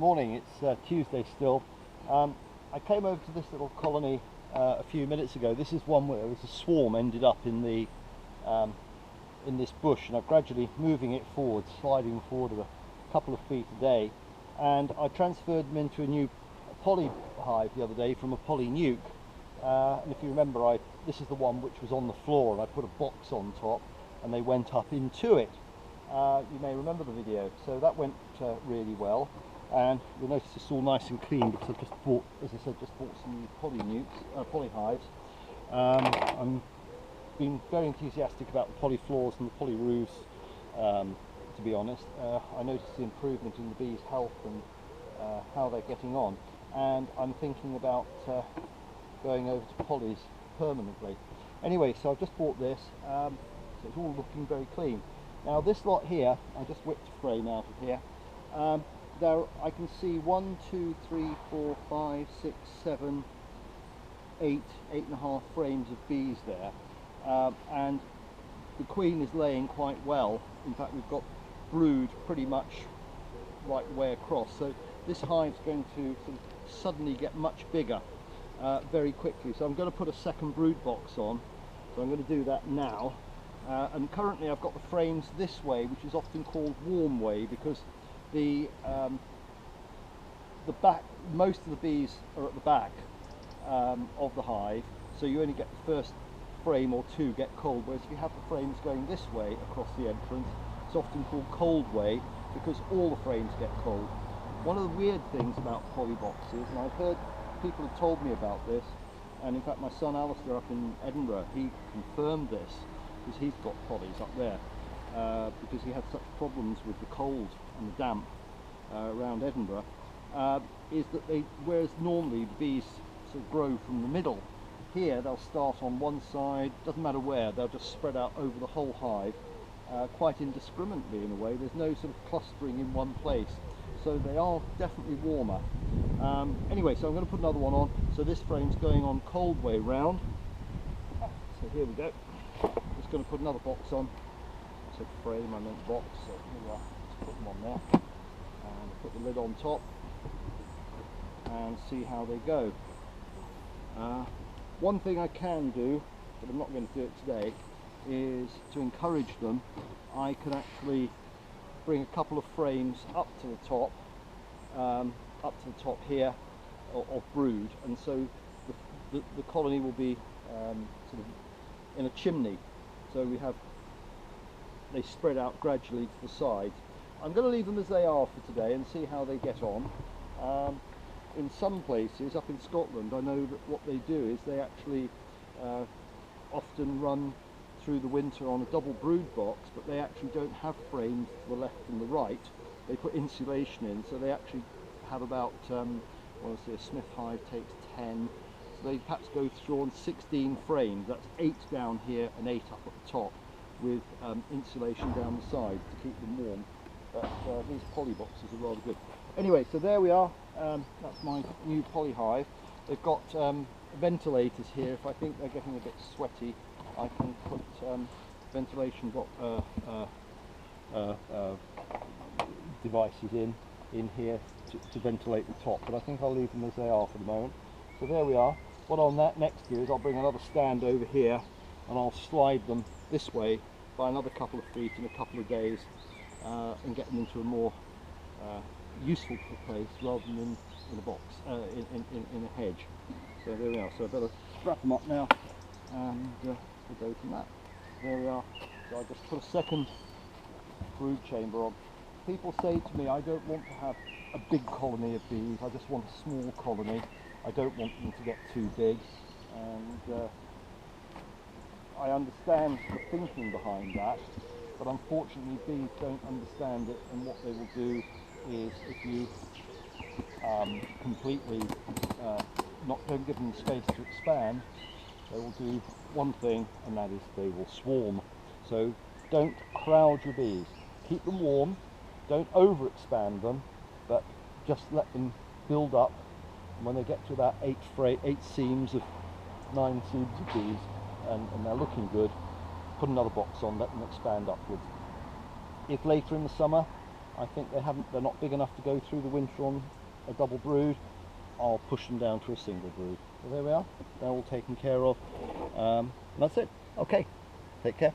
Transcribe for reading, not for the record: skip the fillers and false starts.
Morning, it's Tuesday still. I came over to this little colony a few minutes ago. This is one where there was a swarm ended up in the in this bush, and I'm gradually moving it forward, sliding forward a couple of feet a day. And I transferred them into a new poly hive the other day from a poly nuke. And if you remember, this is the one which was on the floor, and I put a box on top and they went up into it. You may remember the video. So that went really well, and you'll notice it's all nice and clean because I've just bought, as I said, some new poly hives. I'm been very enthusiastic about the poly floors and the poly roofs, to be honest. I noticed the improvement in the bees' health and how they're getting on, and I'm thinking about going over to polys permanently. Anyway, so I've just bought this, so it's all looking very clean. Now this lot here, I just whipped a frame out of here. There I can see 1, 2, 3, 4, 5, 6, 7, 8, 8.5 frames of bees there. And the queen is laying quite well. In fact, we've got brood pretty much right the way across. So this hive's going to sort of suddenly get much bigger very quickly. So I'm going to put a second brood box on. So I'm going to do that now. And currently I've got the frames this way, which is often called warm way, because the back, most of the bees are at the back of the hive, so you only get the first frame or two get cold, whereas if you have the frames going this way across the entrance, it's often called cold way because all the frames get cold. One of the weird things about poly boxes, and I've heard people have told me about this, and in fact my son Alistair up in Edinburgh, he confirmed this, because he's got polys up there, because he had such problems with the cold and the damp around Edinburgh, is that whereas normally the bees sort of grow from the middle, here they'll start on one side, doesn't matter where, they'll just spread out over the whole hive quite indiscriminately in a way. There's no sort of clustering in one place, so they are definitely warmer. Anyway, so I'm going to put another one on. So this frame's going on cold way round, so here we go. Just going to put another box on. I said frame, I meant box, so here we are. Just put them on there and put the lid on top and see how they go. One thing I can do, but I'm not going to do it today, is to encourage them. I can actually bring a couple of frames up to the top here of brood, and so the colony will be sort of in a chimney, so they spread out gradually to the sides. I'm going to leave them as they are for today and see how they get on. In some places up in Scotland, I know that what they do is they actually often run through the winter on a double brood box, but they actually don't have frames to the left and the right. They put insulation in, so they actually have about, well, let's see, a Smith hive takes 10, so they perhaps go through on 16 frames. That's 8 down here and 8 up at the top, with insulation down the sides to keep them warm. But these poly boxes are rather good. Anyway, so there we are. That's my new poly hive. They've got ventilators here. If I think they're getting a bit sweaty, I can put ventilation devices in here to ventilate the top. But I think I'll leave them as they are for the moment. So there we are. What I'll next do is I'll bring another stand over here, and I'll slide them this way by another couple of feet in a couple of days, and get them into a more useful place rather than in a box, in a hedge. So there we are. So I better wrap them up now, and we'll go from that. There we are. So I just put a second brood chamber on. People say to me, I don't want to have a big colony of bees, I just want a small colony. I don't want them to get too big, and I understand the thinking behind that, but unfortunately bees don't understand it, and what they will do is, if you completely don't give them space to expand, they will do one thing, and that is they will swarm. So don't crowd your bees. Keep them warm, don't over expand them, but just let them build up, and when they get to about 8 seams of 9 seams of bees, and they're looking good, put another box on, let them expand upwards. If later in the summer I think they're not big enough to go through the winter on a double brood. I'll push them down to a single brood. So there we are, they're all taken care of. And that's it. Okay, take care.